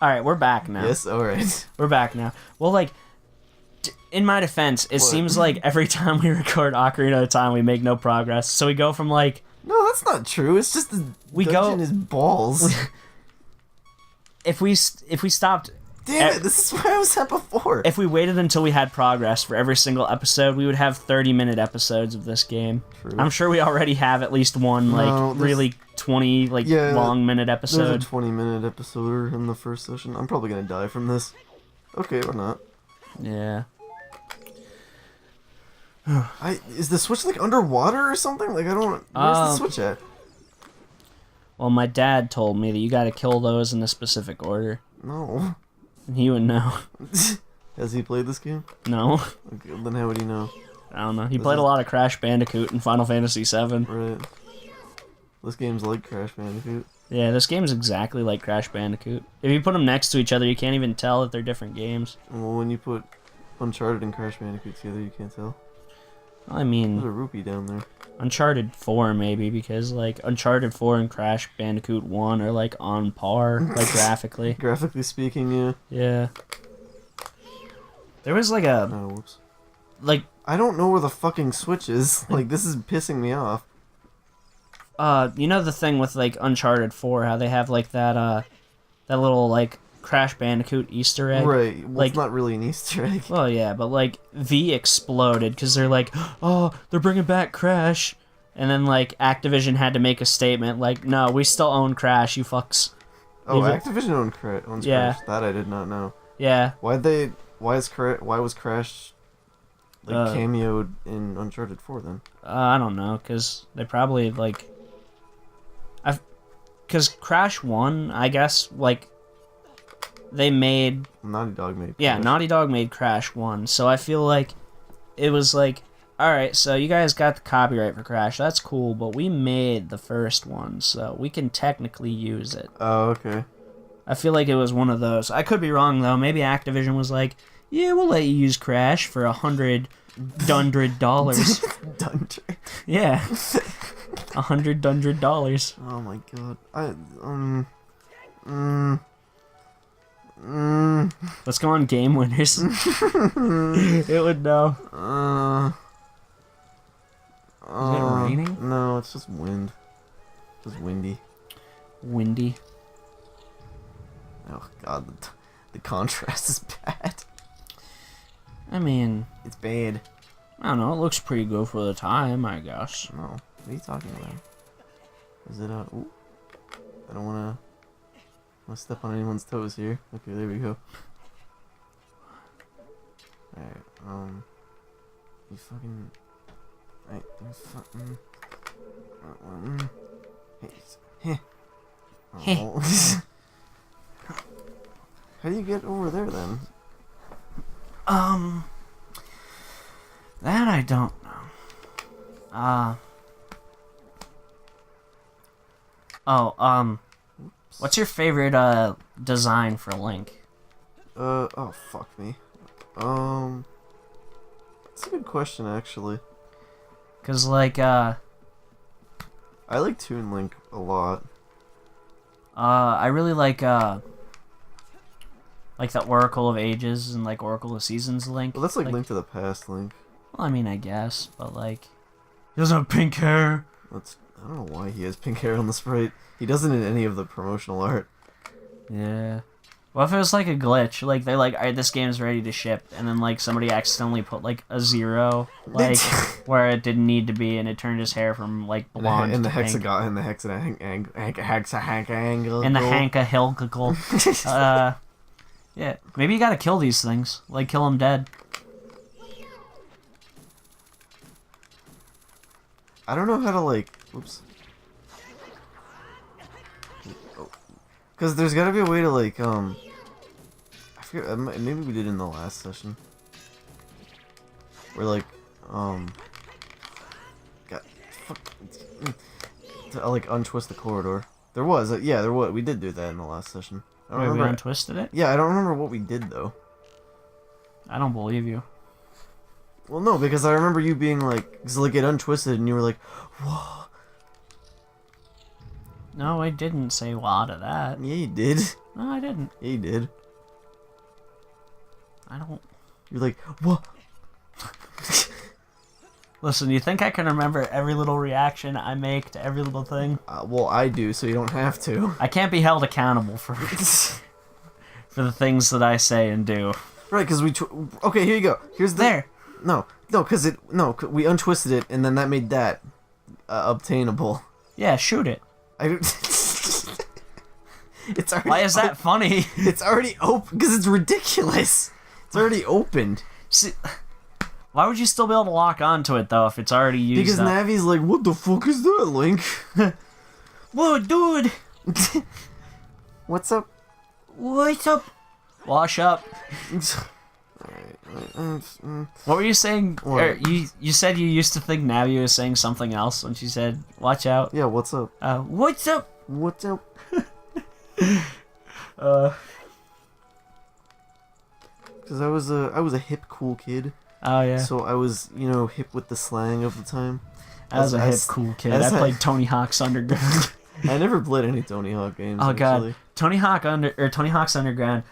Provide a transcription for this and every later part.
Alright, we're back now. Yes, alright. We're back now. Well, like, in my defense, it seems like every time we record Ocarina of Time, we make no progress. So we go from, like... No, that's not true. It's just the dungeon is balls. If we stopped... Damn it, this is where I was at before. If we waited until we had progress for every single episode, we would have 30-minute episodes of this game. True. I'm sure we already have at least one, really 20, long-minute episode. There's a 20-minute episode in the first session. I'm probably gonna die from this. Okay, or not. Yeah. Is the Switch, like, underwater or something? Like, I don't... Where's the Switch at? Well, my dad told me that you gotta kill those in a specific order. No. And he would know. Has he played this game? No. Okay, then how would he know? I don't know. He played a lot of Crash Bandicoot and Final Fantasy VII. Right. This game's like Crash Bandicoot. Yeah, this game is exactly like Crash Bandicoot. If you put them next to each other, you can't even tell that they're different games. Well, when you put Uncharted and Crash Bandicoot together, you can't tell. I mean... There's a rupee down there. Uncharted 4, maybe, because, like, Uncharted 4 and Crash Bandicoot 1 are, like, on par, like, graphically. Graphically speaking, yeah. Yeah. There was, like, a... Oh, whoops. Like... I don't know where the fucking Switch is. Like, this is pissing me off. You know the thing with, like, Uncharted 4, how they have, like, that little, like, Crash Bandicoot Easter egg? Right. Well, like, it's not really an Easter egg. Well, yeah, but, like, V exploded, because they're like, oh, they're bringing back Crash. And then, like, Activision had to make a statement, like, no, we still own Crash, you fucks. Oh, Activision owns Crash. That I did not know. Yeah. Why was Crash, like, cameoed in Uncharted 4, then? I don't know, because they probably, like... Because Crash 1, I guess, like... They made... Naughty Dog made Crash. Yeah, Naughty Dog made Crash 1, so I feel like it was like, alright, so you guys got the copyright for Crash, that's cool, but we made the first one, so we can technically use it. Oh, okay. I feel like it was one of those. I could be wrong, though. Maybe Activision was like, yeah, we'll let you use Crash for $100. Dundred? Yeah. $100. Oh my god. Let's go on Game Winners. It would know. Is it raining? No, it's just wind. Just windy. Windy. Oh god, the contrast is bad. I mean... It's bad. I don't know, it looks pretty good for the time, I guess. No. What are you talking about? Is it, ooh. I don't wanna step on anyone's toes here. Okay, there we go. Alright, you fucking... Right, you fucking... Hey. Oh. How do you get over there, then? That I don't know. What's your favorite, design for Link? Oh, fuck me. That's a good question, actually. 'Cause, like, I like Toon Link a lot. I really like the Oracle of Ages and, like, Oracle of Seasons Link. Well, that's like Link to the Past Link. Well, I mean, I guess, but, like... He doesn't have pink hair! I don't know why he has pink hair on the sprite. He doesn't in any of the promotional art. Yeah. What if it was, like, a glitch? Like, they're like, alright, this game's ready to ship, and then, like, somebody accidentally put, like, a 0, like, where it didn't need to be, and it turned his hair from, like, blonde to pink. In the hexagonal. In the hanka-hilkical. Yeah. Maybe you gotta kill these things. Like, kill them dead. I don't know how to, like... Oops. Because there's gotta be a way to, like, I forget, maybe we did in the last session. Where, like, to, like, untwist the corridor. There was, there was, we did do that in the last session. I don't remember. We untwisted it? Yeah, I don't remember what we did, though. I don't believe you. Well, no, because I remember you being like, it untwisted, and you were like, whoa. No, I didn't say wow to that. Yeah, you did. No, I didn't. Yeah, you did. I don't. You're like, what? Listen, you think I can remember every little reaction I make to every little thing? Well, I do, so you don't have to. I can't be held accountable for the things that I say and do. Right, because okay, here you go. Here's There. No, because we untwisted it, and then that made that obtainable. Yeah, shoot it. It's already. Why is that funny? It's already open because it's ridiculous. It's already opened. See, why would you still be able to lock onto it though if it's already used? Because up? Navi's like, what the fuck is that, Link? Whoa, dude. What's up? What's up? Wash up. What were you saying? You said you used to think Navi was saying something else when she said, "Watch out." Yeah, what's up? What's up? What's up? Because I was a hip, cool kid. Oh yeah. So I was, hip with the slang of the time. I was a hip, cool kid. I played Tony Hawk's Underground. I never played any Tony Hawk games. Oh actually. god, Tony Hawk's Underground.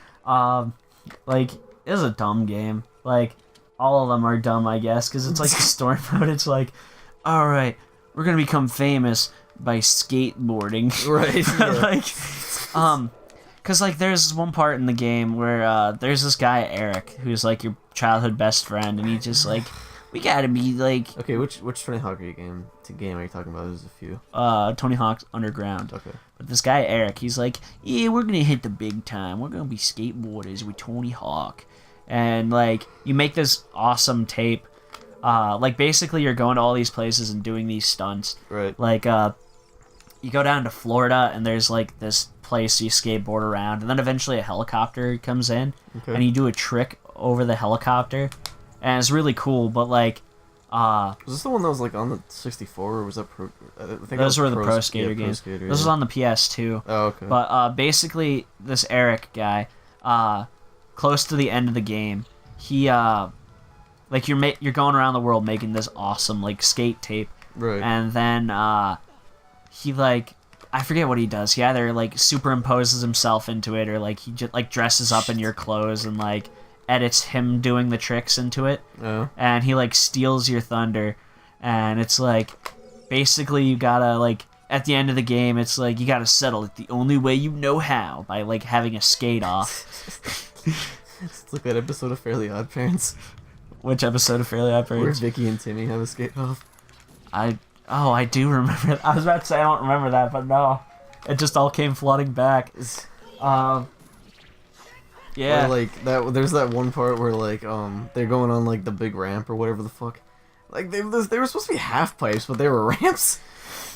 Like it was a dumb game. Like all of them are dumb, I guess, because it's like the story mode. It's like, all right, we're gonna become famous by skateboarding. Right. Yeah. Cause like there's one part in the game where there's this guy Eric who's like your childhood best friend, and he just like, we gotta be like. Okay, which Tony Hawk game are you talking about? There's a few. Tony Hawk's Underground. Okay. But this guy Eric, he's like, yeah, we're gonna hit the big time. We're gonna be skateboarders with Tony Hawk, and like you make this awesome tape. Like basically you're going to all these places and doing these stunts. Right. Like you go down to Florida and there's like this place you skateboard around, and then eventually a helicopter comes in, okay. and you do a trick over the helicopter, and it's really cool. But like, was this the one that was like on the 64, or was that Pro? I think those were the Pro Skater games. This was on the PS2. Oh, okay. But basically, this Eric guy, close to the end of the game, he like you're going around the world making this awesome like skate tape, right? And then he like. I forget what he does. He either like superimposes himself into it, or like he just like dresses up in your clothes and like edits him doing the tricks into it. Oh. And he like steals your thunder, and it's like basically you gotta like at the end of the game it's like you gotta settle it the only way you know how, by like having a skate off. It's like that episode of Fairly Odd Parents. Which episode of Fairly Odd Parents? Where Vicky and Timmy have a skate off. I do remember. I was about to say I don't remember that, but no, it just all came flooding back. Yeah. Or like that. There's that one part where like they're going on like the big ramp or whatever the fuck. Like they were supposed to be half pipes, but they were ramps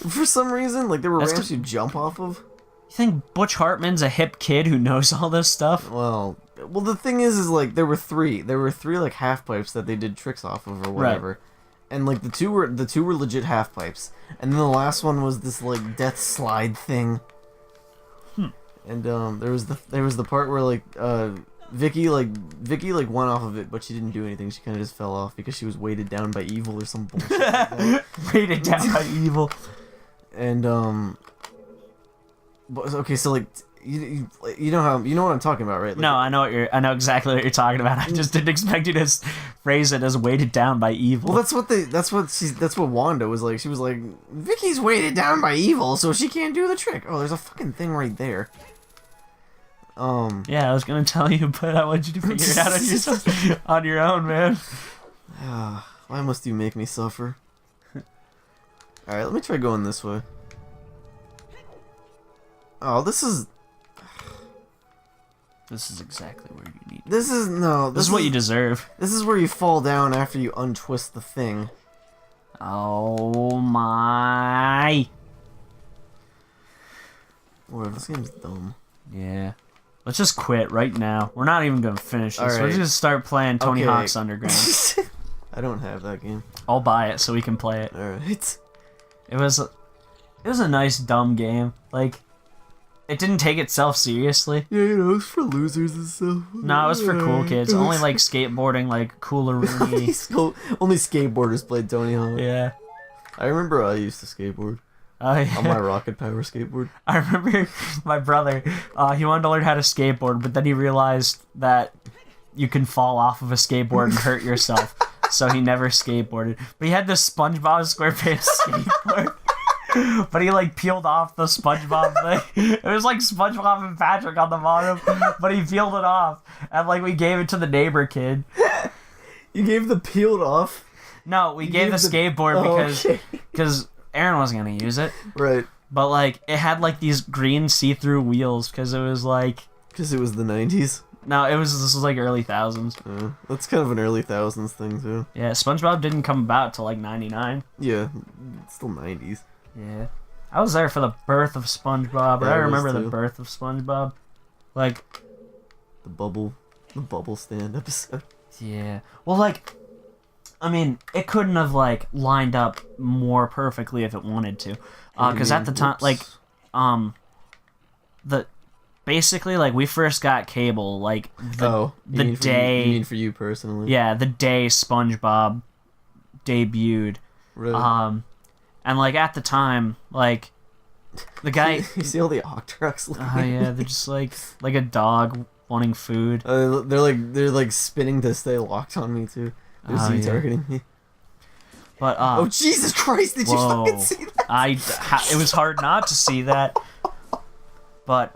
for some reason. Like they were ramps you jump off of. You think Butch Hartman's a hip kid who knows all this stuff? Well, the thing is like there were three like half pipes that they did tricks off of or whatever. Right. And like the two were legit half pipes, and then the last one was this like death slide thing. And there was the part where like Vicky went off of it, but she didn't do anything. She kind of just fell off because she was weighted down by evil or some bullshit. Like that. Weighted down by evil. And but okay, so like. You know what I'm talking about, right? Like, no, I know exactly what you're talking about. I just didn't expect you to phrase it as weighted down by evil. Well, that's what Wanda was like. She was like, Vicky's weighted down by evil, so she can't do the trick. Oh, there's a fucking thing right there. Yeah, I was gonna tell you, but I want you to figure it out on your own, man. Why must you make me suffer? All right, let me try going this way. Oh, this is exactly where you need. This is what you deserve. This is where you fall down after you untwist the thing. Oh my! Whatever, this game's dumb. Yeah. Let's just quit right now. We're not even gonna finish this. Right. We're just gonna start playing Tony Hawk's Underground. I don't have that game. I'll buy it so we can play it. Alright. It was a nice dumb game. Like, it didn't take itself seriously. Yeah, it's for losers and stuff. No, it was for cool kids. Only like skateboarding, like cooler-roony. Only skateboarders played Tony Hawk. Yeah. I remember I used to skateboard. On my rocket power skateboard. I remember my brother, he wanted to learn how to skateboard, but then he realized that you can fall off of a skateboard and hurt yourself. So he never skateboarded. But he had this SpongeBob SquarePants skateboard. But he like peeled off the SpongeBob thing. It was like SpongeBob and Patrick on the bottom, but he peeled it off. And like we gave it to the neighbor kid. You gave the peeled off? No, we gave the skateboard because Aaron wasn't gonna use it. Right. But like it had like these green see-through wheels because it was like. Because it was the 90s. No, this was like early thousands. That's kind of an early thousands thing too. Yeah, SpongeBob didn't come about till like 99. Yeah, it's still 90s. Yeah. I was there for the birth of SpongeBob, or Yeah, I remember the birth of SpongeBob. Like the bubble stand episode. Yeah. Well, like I mean, it couldn't have like lined up more perfectly if it wanted to. Cuz at the time like basically, like, we first got cable, like, the day... You mean for you personally? Yeah, the day SpongeBob debuted. Right. And, like, at the time, like, the guy... You see all the Octoroks looking Oh, yeah, they're just, like a dog wanting food. They're like spinning to stay locked on me, too. They're targeting me. But, oh, Jesus Christ, did you fucking see that? It was hard not to see that. But,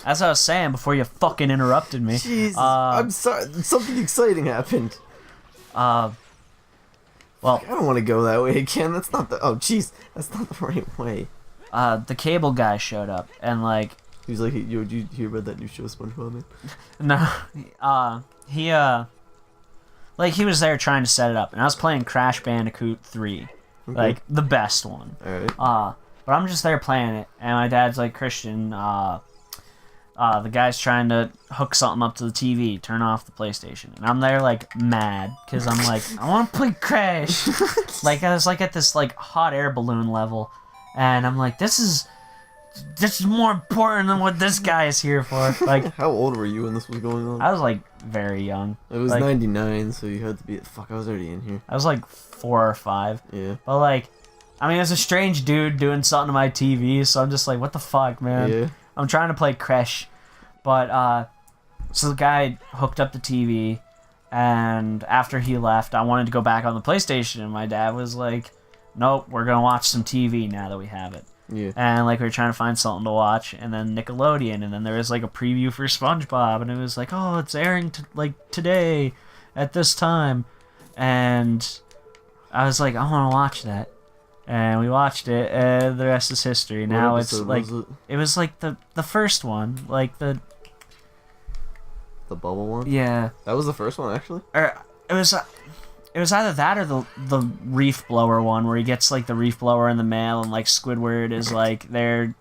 as I was saying before you fucking interrupted me... Jesus, I'm sorry. Something exciting happened. Well... I don't want to go that way again. That's not the... Oh, jeez. That's not the right way. The cable guy showed up, and, like... He was like, hey, yo, did you hear about that new show, SpongeBob, man? No. He was there trying to set it up, and I was playing Crash Bandicoot 3. Okay. Like, the best one. Alright. But I'm just there playing it, and my dad's like, Christian, the guy's trying to hook something up to the TV, turn off the PlayStation. And I'm there, like, mad, because I'm like, I want to play Crash! Like, I was, like, at this, like, hot air balloon level, and I'm like, this is more important than what this guy is here for. Like, how old were you when this was going on? I was, like, very young. It was like, 99, so you had to be... Fuck, I was already in here. I was, like, 4 or 5. Yeah. But, like... I mean, there's a strange dude doing something to my TV, so I'm just like, what the fuck, man? Yeah. I'm trying to play Crash. But, so the guy hooked up the TV, and after he left, I wanted to go back on the PlayStation, and my dad was like, nope, we're gonna watch some TV now that we have it. Yeah. And, like, we were trying to find something to watch, and then Nickelodeon, and then there was, like, a preview for SpongeBob, and it was like, oh, it's airing, today, at this time. And I was like, I want to watch that. And we watched it, and the rest is history. Now it's like it was like the first one, like the bubble one. Yeah, that was the first one actually. Or it was either that or the reef blower one, where he gets like the reef blower in the mail, and like Squidward is like there,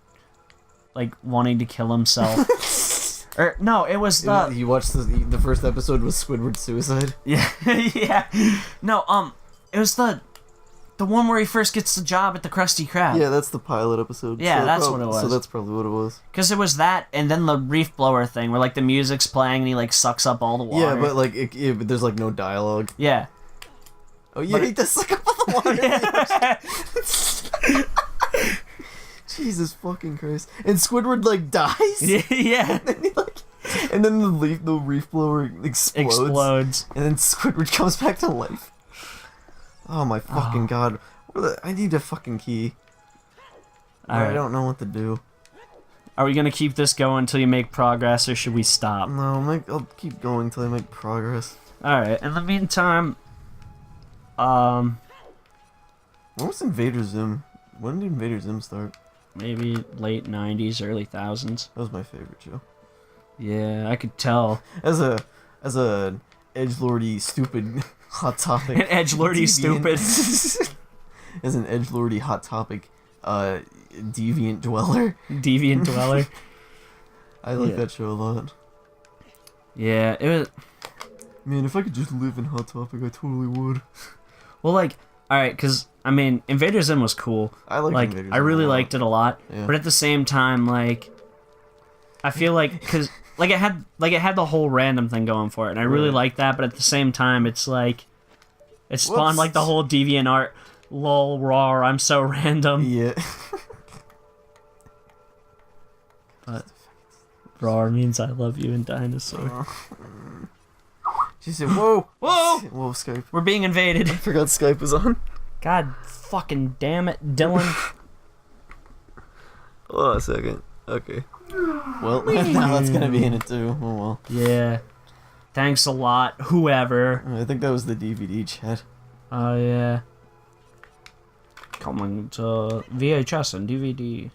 like wanting to kill himself. Or no, it was the you watched the first episode was Squidward's suicide. Yeah, yeah. No, it was the one where he first gets the job at the Krusty Krab. Yeah, that's the pilot episode. Yeah, so that's what it was. So that's probably what it was. Because it was that, and then the reef blower thing, where like the music's playing and he like sucks up all the water. Yeah, but like, but there's like no dialogue. Yeah. Oh yeah, he does suck up all the water. Jesus fucking Christ! And Squidward like dies. Yeah. And then the reef blower explodes. And then Squidward comes back to life. Oh my fucking god. I need a fucking key. Right. I don't know what to do. Are we gonna keep this going until you make progress, or should we stop? No, I'll keep going until I make progress. Alright, in the meantime... When was Invader Zim? When did Invader Zim start? Maybe late 90s, early 1000s. That was my favorite show. Yeah, I could tell. As a edgelordy stupid hot topic. An edgelordy stupid. As an edgelordy hot topic, deviant dweller. Deviant dweller. I like that show a lot. Yeah, it was. Man, if I could just live in Hot Topic, I totally would. Well, like, alright, because, I mean, Invader Zim was cool. I like Invader Zim. I really liked it a lot. Yeah. But at the same time, like, I feel like, because, like, it had the whole random thing going for it, and I really liked that, but at the same time, it's like, it spawned, like, the whole deviant art, lol, raw, I'm so random. Yeah. Roar means I love you in dinosaur. She said, "Whoa, Whoa! whoa, Skype." We're being invaded. I forgot Skype was on. God fucking damn it, Dylan. Hold on a second. Okay. Well, now that's gonna be in it too. Oh well. Yeah. Thanks a lot, whoever. I think that was the DVD chat. Oh, yeah. Coming to VHS and DVD.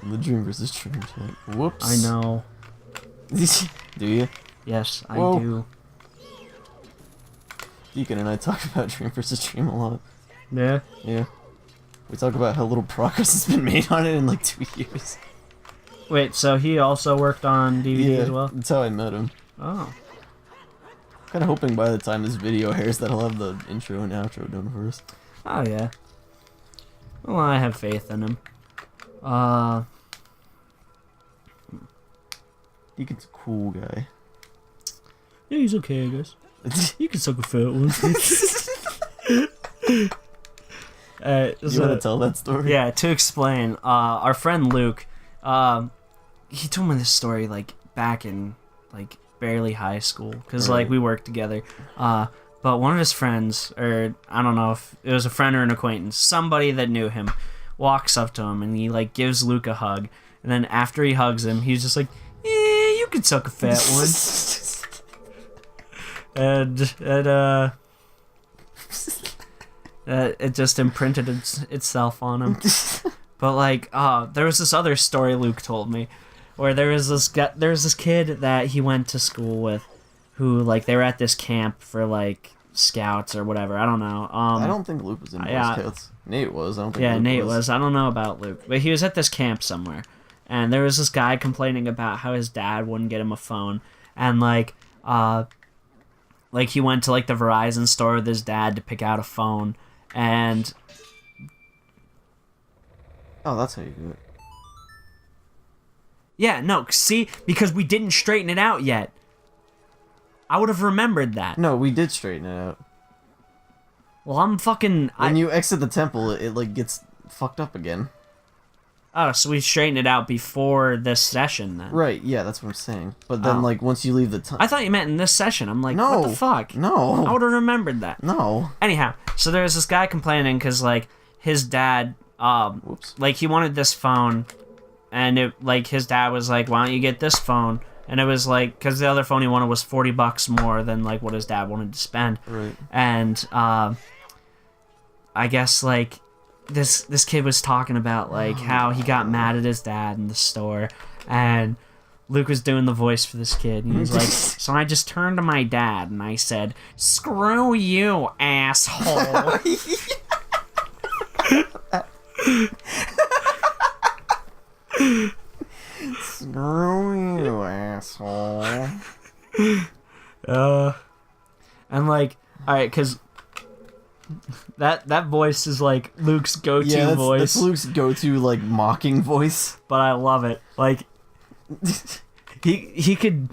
The Dream vs. Dream chat. Whoops. I know. Do you? Yes, I Whoa. do. Deacon and I talk about Dream vs. Dream a lot. Yeah? Yeah. We talk about how little progress has been made on it in like 2 years. Wait, so he also worked on DVD as well? That's how I met him. Oh. Kind of hoping by the time this video airs that I'll have the intro and outro done first. Oh, yeah. Well, I have faith in him. Deacon's a cool guy. Yeah, he's okay, I guess. You can suck a fat one. You want to tell that story? Yeah, to explain, our friend Luke, he told me this story, like, back in, like, barely high school, because, like, we worked together, but one of his friends, or I don't know if it was a friend or an acquaintance, somebody that knew him, walks up to him, and he, like, gives Luke a hug, and then after he hugs him, he's just like, you could suck a fat one. and it just imprinted itself on him. But like, there was this other story Luke told me, where there was this kid that he went to school with, who like they were at this camp for like scouts or whatever. I don't know. I don't think Luke was in Boy Scouts. Nate was. I don't think. Yeah, Luke Nate was. I don't know about Luke, but he was at this camp somewhere, and there was this guy complaining about how his dad wouldn't get him a phone, and like he went to like the Verizon store with his dad to pick out a phone, and oh, that's how you do it. Yeah, no, see, because we didn't straighten it out yet. I would have remembered that. No, we did straighten it out. Well, I'm fucking. When you exit the temple, it like gets fucked up again. Oh, so we straightened it out before this session then. Right, yeah, that's what I'm saying. But then, like, once you leave the temple... I thought you meant in this session. I'm like, no, what the fuck? No. I would have remembered that. No. Anyhow, so there was this guy complaining because, like, his dad, Whoops. like, he wanted this phone, and it, like, his dad was like, why don't you get this phone? And it was like, because the other phone he wanted was $40 more than, like, what his dad wanted to spend. Right. And, I guess, like... This kid was talking about like how he got mad at his dad in the store, and Luke was doing the voice for this kid, and he was like, so I just turned to my dad and I said, "Screw you, asshole." Screw you, asshole. And like, all right, because that voice is like Luke's go-to voice. That's Luke's go-to like mocking voice. But I love it. Like he could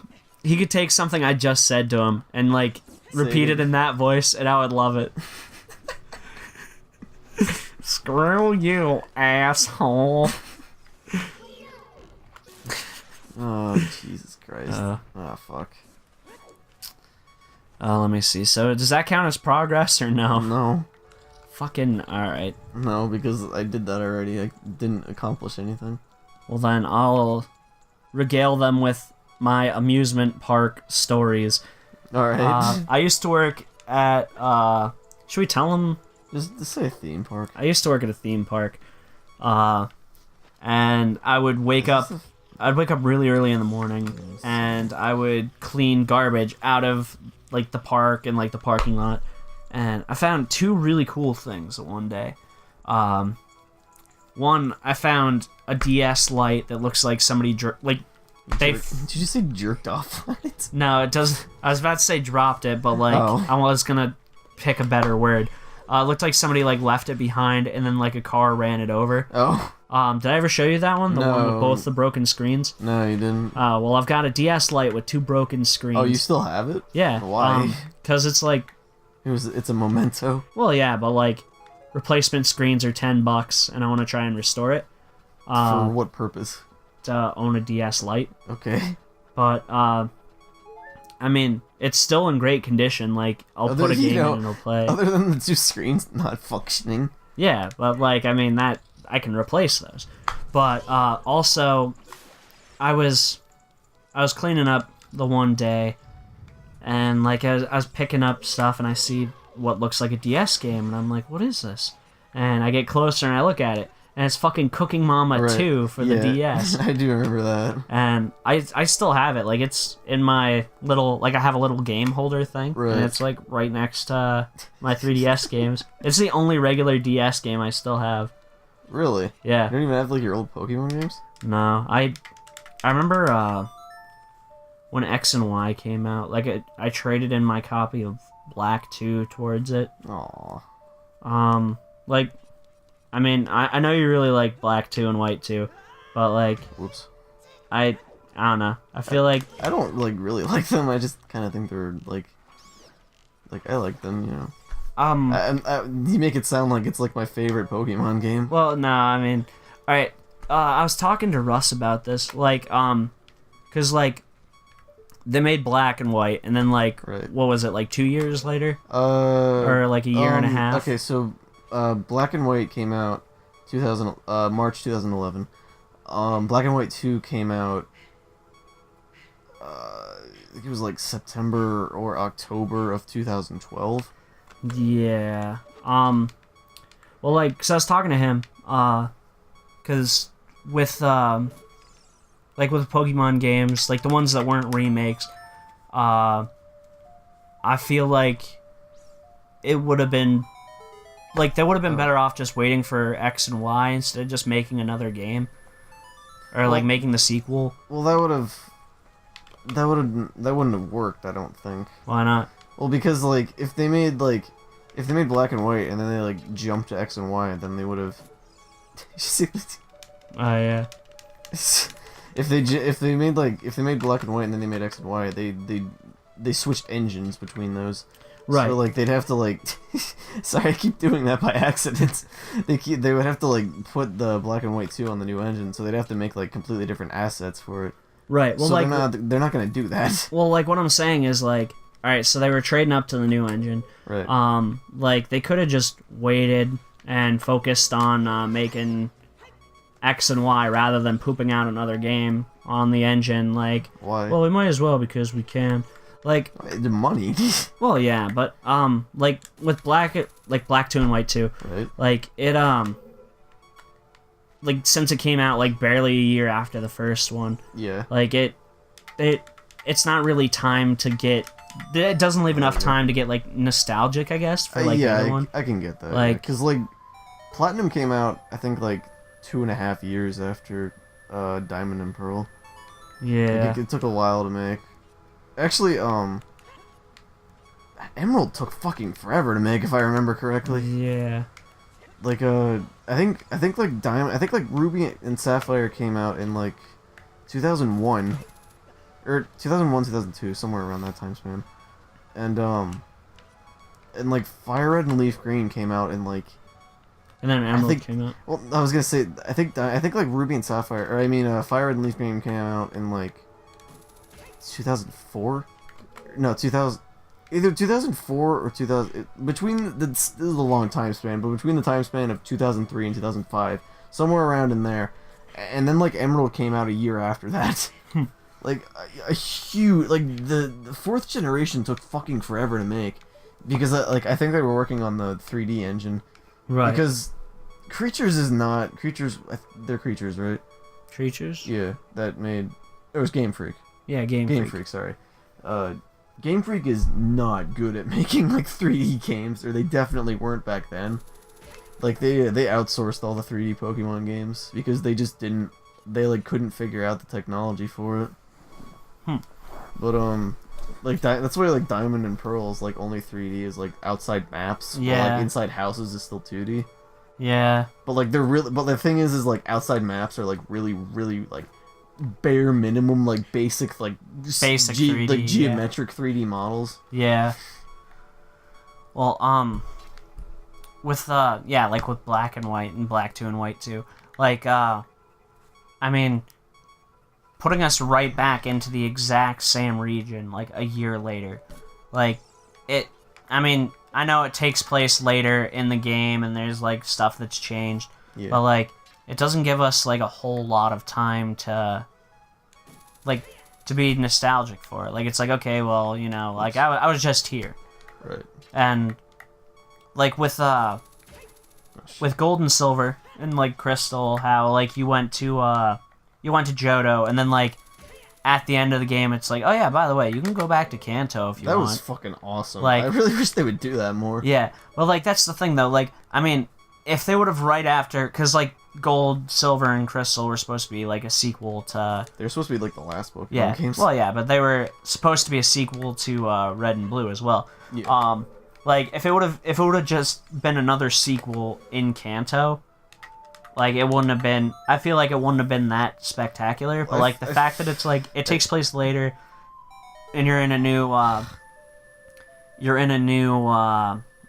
take something I just said to him and like repeat it in that voice, and I would love it. Screw you, asshole. Oh, Jesus Christ. Oh, fuck. Let me see. So, does that count as progress or no? No. Fucking alright. No, because I did that already. I didn't accomplish anything. Well, then I'll regale them with my amusement park stories. Alright. I used to work at, should we tell them? Just say theme park. I used to work at a theme park. And I would wake up... I'd wake up really early in the morning, and I would clean garbage out of like the park and like the parking lot. And I found two really cool things one day. One, I found a DS light that looks like somebody Did you say jerked off on it? No, it doesn't. I was about to say dropped it, but like I was gonna pick a better word. It looked like somebody like left it behind, and then like a car ran it over. Oh. Did I ever show you that one? The one with both the broken screens? No, you didn't. Well, I've got a DS Lite with two broken screens. Oh, you still have it? Yeah. Why? Because it's like... It's a memento. Well, yeah, but like, replacement screens are $10, and I want to try and restore it. For what purpose? own a DS Lite, Okay. but I mean, it's still in great condition. Like, I'll put a game in and it'll play. Other than the two screens not functioning. Yeah, but like, I mean, that I can replace those. But also, I was cleaning up the one day, and like I was picking up stuff, and I see what looks like a DS game, and I'm like, what is this? And I get closer and I look at it, and it's fucking Cooking Mama 2 for the DS. I do remember that. And I still have it. Like, it's in my little, like, I have a little game holder thing, right. and it's like right next to my 3DS games. It's the only regular DS game I still have. Really? Yeah. You don't even have like your old Pokemon games? No, I remember when X and Y came out. Like, I traded in my copy of Black 2 towards it. Aww. Like, I mean, I know you really like Black 2 and White 2, but like, whoops. I don't know. I feel like I don't like really like them. I just kind of think they're like I like them, you know. You make it sound like it's like my favorite Pokemon game. Well, no, I mean, all right. I was talking to Russ about this, like, cause like they made Black and White, and then like, what was it, like 2 years later, or like a year and a half? Okay, so Black and White came out March 2011. Black and White 2 came out I think it was like September or October of 2012. Yeah. Well, like, cause I was talking to him, cause with like with Pokemon games, like the ones that weren't remakes, I feel like it would have been, like, they would have been better off just waiting for X and Y instead of just making another game, or like making the sequel. Well, that wouldn't have worked, I don't think. Why not? Well, because like if they made Black and White and then they like jumped to X and Y, then they would have. Oh yeah. If they made Black and White and then they made X and Y, they switched engines between those. Right. So like they'd have to like. Sorry, I keep doing that by accident. They would have to like put the Black and White 2 on the new engine, so they'd have to make like completely different assets for it. Right. Well, so like they're not gonna do that. Well, like what I'm saying is like, all right, so they were trading up to the new engine. Right. Like they could have just waited and focused on making X and Y rather than pooping out another game on the engine. Like, why? Well, we might as well because we can. Like, the money. Well, yeah, but like with Black 2 and White 2, right? Like it like since it came out like barely a year after the first one. Yeah. Like it's not really time to get. It doesn't leave enough time to get like nostalgic, I guess, for like the other one. I can get that. Like, because like Platinum came out, I think like 2.5 years after Diamond and Pearl. Yeah. Like, it took a while to make. Actually, Emerald took fucking forever to make, if I remember correctly. Yeah. Like I think like Diamond, I think like Ruby and Sapphire came out in like 2001 or 2001, 2002, somewhere around that time span. And like Fire Red and Leaf Green came out in like. And then Emerald came out. Well, I was gonna say I think like Ruby and Sapphire, or I mean Fire Red and Leaf Green came out in like 2004. No, 2000. Either 2004 or 2000. Between this is a long time span, but between the time span of 2003 and 2005, somewhere around in there, and then like Emerald came out a year after that. Like a huge, like the fourth generation took fucking forever to make, because like I think they were working on the 3D engine. Right. Because Creatures is not Creatures. They're Creatures, right? Creatures. Yeah, that made. It was Game Freak. Yeah, Game Freak. Sorry. Game Freak is not good at making like 3D games, or they definitely weren't back then. Like they outsourced all the 3D Pokemon games because they just didn't. They like couldn't figure out the technology for it. But like that's why like Diamond and Pearl is like only 3D is like outside maps. Yeah. While, like inside houses is still 2D. Yeah. But like they're really. But the thing is like outside maps are like really like bare minimum like basic 3D, like geometric 3D models. Yeah. Well, with like with Black and White and Black 2 and White 2, like I mean, putting us right back into the exact same region, like, a year later. Like, I mean, I know it takes place later in the game, and there's, like, stuff that's changed, but, like, it doesn't give us, like, a whole lot of time to, like, to be nostalgic for it. Like, it's like, okay, well, you know, like, I was just here. Right. And, like, with Gold and Silver and, like, Crystal, how, like, you went to Johto, and then, like, at the end of the game, it's like, oh yeah, by the way, you can go back to Kanto if you want. That was fucking awesome. Like, I really wish they would do that more. Yeah, well, like, that's the thing, though. Like, I mean, if they would have right after, because, like, Gold, Silver, and Crystal were supposed to be, like, a sequel to... They were supposed to be, like, the last Pokemon games. Well, yeah, but they were supposed to be a sequel to Red and Blue as well. Yeah. Like, if it would have just been another sequel in Kanto, like, it wouldn't have been... I feel like it wouldn't have been that spectacular, but, like, the fact that it's, like, it takes place later, and you're in a new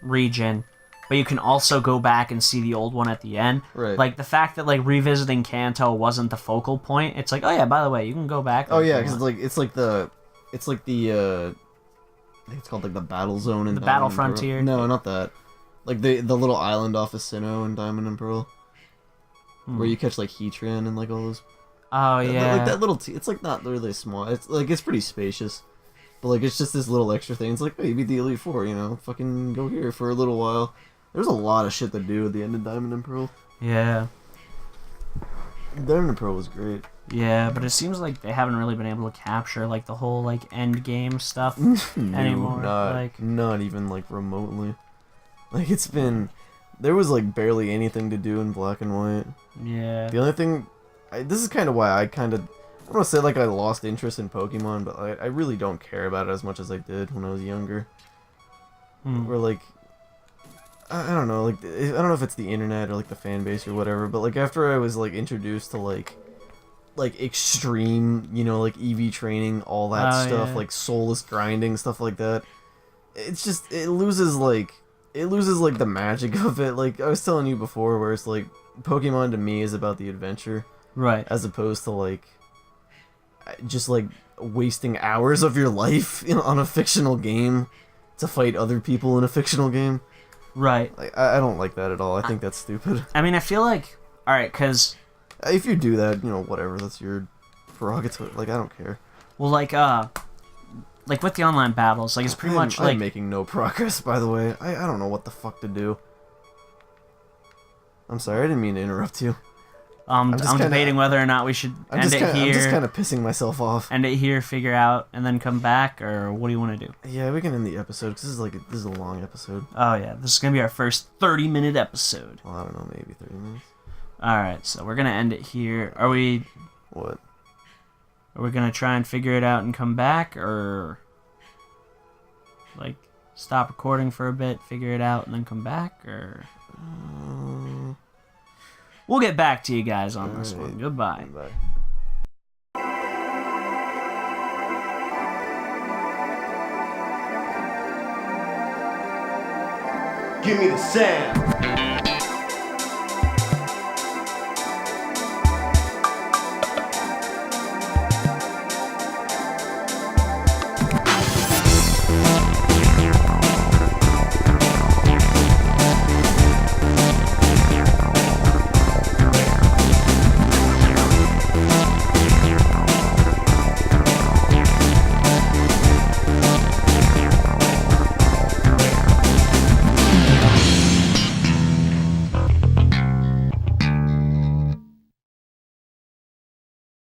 region, but you can also go back and see the old one at the end. Right. Like, the fact that, like, revisiting Kanto wasn't the focal point, it's like, oh yeah, by the way, you can go back. Oh yeah, because it's like the I think it's called, like, the Battle Zone in the Diamond Battle and Frontier. Pearl. No, not that. Like, the little island off of Sinnoh in Diamond and Pearl. Where you catch, like, Heatran and, like, all those... Oh, yeah. Like, that little... it's, like, not really small. It's, like, it's pretty spacious. But, like, it's just this little extra thing. It's like, hey, beat the Elite Four, you know? Fucking go here for a little while. There's a lot of shit to do at the end of Diamond and Pearl. Yeah. Diamond and Pearl was great. Yeah, but it seems like they haven't really been able to capture, like, the whole, like, end game stuff anymore. Not even, like, remotely. Like, it's been... There was, like, barely anything to do in Black and White. Yeah. The only thing... this is kind of why I kind of... I don't want to say, like, I lost interest in Pokemon, but I really don't care about it as much as I did when I was younger. Where, like... I don't know, like, I don't know if it's the internet or, like, the fan base or whatever, but, like, after I was, like, introduced to, like, extreme, you know, like, EV training, all that stuff, yeah. like, soulless grinding, stuff like that, it's just... It loses, like, the magic of it. Like, I was telling you before, where it's, like, Pokemon to me is about the adventure. Right. As opposed to, like, just, like, wasting hours of your life on a fictional game to fight other people in a fictional game. Right. Like, I don't like that at all. I think that's stupid. I mean, I feel like... Alright, because... If you do that, you know, whatever, that's your prerogative. Like, I don't care. Well, like with the online battles, like, it's pretty much, like... I'm making no progress, by the way. I don't know what the fuck to do. I'm sorry, I didn't mean to interrupt you. I'm debating whether or not we should end it here. I'm just kind of pissing myself off. End it here, figure out, and then come back, or what do you want to do? Yeah, we can end the episode, because this is a long episode. Oh, yeah, this is going to be our first 30-minute episode. Well, I don't know, maybe 30 minutes. Alright, so we're going to end it here. Are we... What? Are we going to try and figure it out and come back, or... Like, stop recording for a bit, figure it out, and then come back, or... We'll get back to you guys on this one. Goodbye. Bye. Give me the sound.